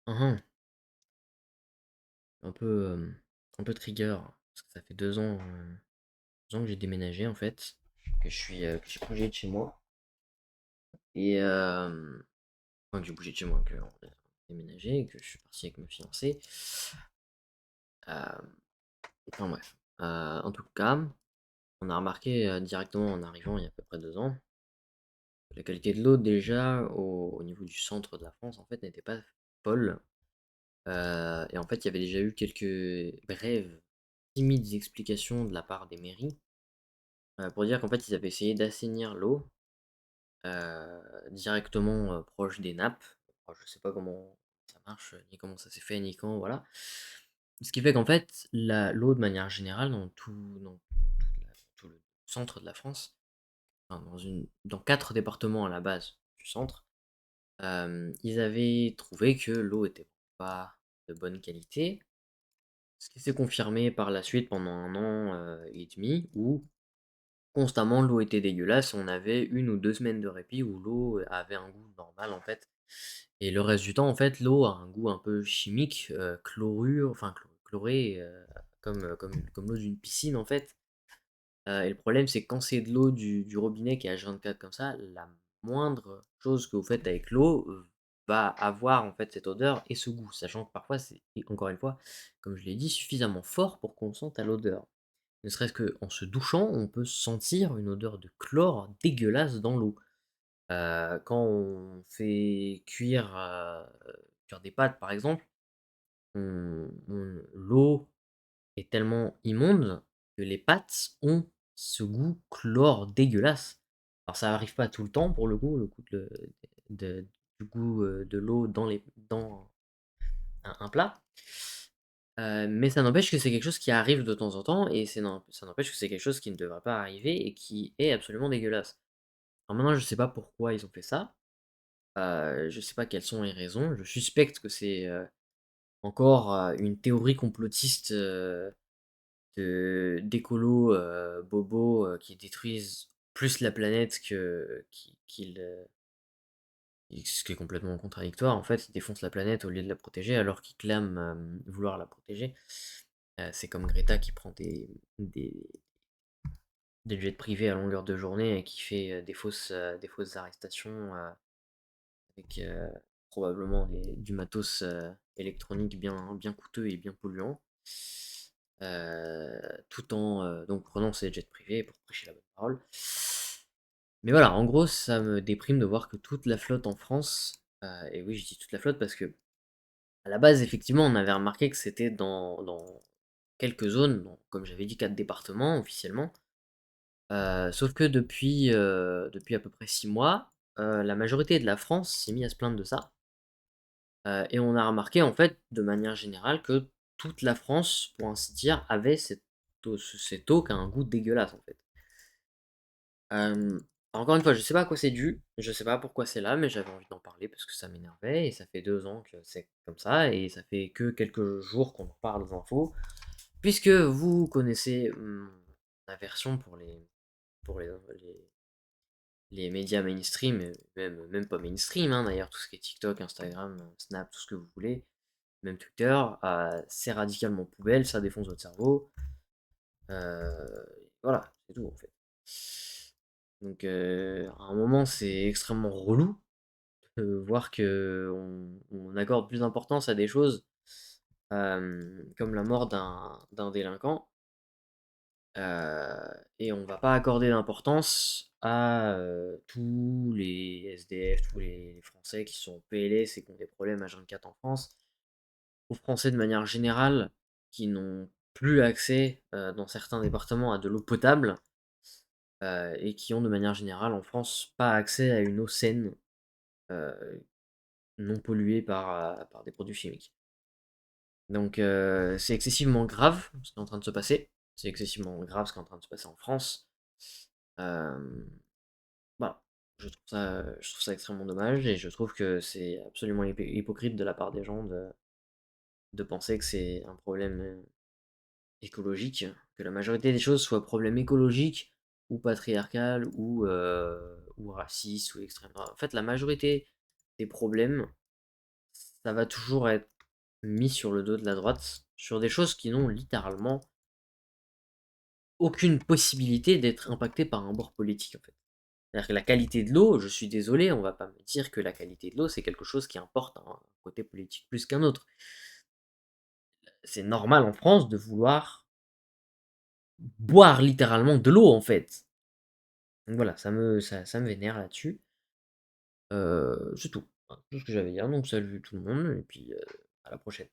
Uhum. Un peu, un peu trigger, parce que ça fait 2 ans que j'ai déménagé en fait, que j'ai bougé de chez moi. Et enfin, que j'ai bougé de chez moi, que on a déménagé, que je suis parti avec ma fiancée. Euh, enfin bref. En tout cas, on a remarqué directement en arrivant il y a à peu près 2 ans, la qualité de l'eau déjà au niveau du centre de la France en fait n'était pas folle. Et en fait, il y avait déjà eu quelques brèves, timides explications de la part des mairies, pour dire qu'en fait, ils avaient essayé d'assainir l'eau, directement, proche des nappes. Alors je sais pas comment ça marche, ni comment ça s'est fait, ni quand, voilà. Ce qui fait qu'en fait, la l'eau de manière générale dans tout le centre de la France, enfin dans 4 départements à la base du centre, ils avaient trouvé que l'eau était pas de bonne qualité. Ce qui s'est confirmé par la suite pendant 1 an, et demi où constamment l'eau était dégueulasse. On avait 1 ou 2 semaines de répit où l'eau avait un goût normal en fait. Et le reste du temps en fait l'eau a un goût un peu chimique, chlorure, enfin chloré, comme l'eau d'une piscine en fait. Et le problème c'est que quand c'est de l'eau du robinet qui est H24 comme ça, la moindre chose que vous faites avec l'eau, va avoir en fait cette odeur et ce goût. Sachant que parfois c'est, et encore une fois, comme je l'ai dit, suffisamment fort pour qu'on sente à l'odeur. Ne serait-ce qu'en se douchant, on peut sentir une odeur de chlore dégueulasse dans l'eau. Quand on fait cuire des pâtes par exemple, l'eau est tellement immonde que les pâtes ont ce goût chlore dégueulasse. Alors ça arrive pas tout le temps pour le coup du goût de l'eau dans un plat. Mais ça n'empêche que c'est quelque chose qui arrive de temps en temps et ça n'empêche que c'est quelque chose qui ne devrait pas arriver et qui est absolument dégueulasse. Alors maintenant, je sais pas pourquoi ils ont fait ça. Je sais pas quelles sont les raisons. Je suspecte que c'est encore une théorie complotiste d'écolos bobos qui détruisent plus la planète ce qui est complètement contradictoire. En fait, ils défoncent la planète au lieu de la protéger alors qu'ils clament vouloir la protéger. C'est comme Greta qui prend des, des jets privés à longueur de journée et qui fait des fausses arrestations avec probablement du matos électronique bien coûteux et bien polluant. Tout en donc prenant ces jets privés pour prêcher la bonne parole. Mais voilà, en gros, ça me déprime de voir que toute la flotte en France, et oui, je dis toute la flotte parce que à la base, effectivement, on avait remarqué que c'était dans quelques zones, comme j'avais dit, 4 départements officiellement. Sauf que depuis à peu près 6 mois, la majorité de la France s'est mis à se plaindre de ça. Et on a remarqué en fait, de manière générale, que toute la France, pour ainsi dire, avait cette eau qui a un goût dégueulasse en fait. Encore une fois, je sais pas à quoi c'est dû, je sais pas pourquoi c'est là, mais j'avais envie d'en parler parce que ça m'énervait et ça fait 2 ans que c'est comme ça et ça fait que quelques jours qu'on en parle aux infos. Puisque vous connaissez mon aversion pour les médias mainstream, même pas mainstream, hein, d'ailleurs, tout ce qui est TikTok, Instagram, Snap, tout ce que vous voulez, même Twitter, c'est radicalement poubelle, ça défonce votre cerveau. Euh, voilà, c'est tout en fait. Donc à un moment, c'est extrêmement relou de voir que on accorde plus d'importance à des choses comme la mort d'un délinquant. Et on va pas accorder d'importance à tous les SDF, tous les Français qui sont PLS et qui ont des problèmes H24 en France, aux Français de manière générale qui n'ont plus accès dans certains départements à de l'eau potable et qui ont de manière générale en France pas accès à une eau saine, euh, non polluée par des produits chimiques. Donc c'est excessivement grave ce qui est en train de se passer. C'est excessivement grave ce qui est en train de se passer en France. Euh, Voilà, je trouve ça extrêmement dommage et je trouve que c'est absolument hypocrite de la part des gens de penser que c'est un problème écologique, que la majorité des choses soient problèmes écologiques ou patriarcal ou raciste ou extrême. En fait, la majorité des problèmes, ça va toujours être mis sur le dos de la droite, sur des choses qui n'ont littéralement aucune possibilité d'être impactées par un bord politique, en fait. C'est-à-dire que la qualité de l'eau, je suis désolé, on va pas me dire que la qualité de l'eau, c'est quelque chose qui importe un côté politique plus qu'un autre. C'est normal en France de vouloir boire littéralement de l'eau, en fait. Donc voilà, ça me vénère là-dessus. C'est tout. Voilà, tout ce que j'avais à dire. Donc salut tout le monde, et puis à la prochaine.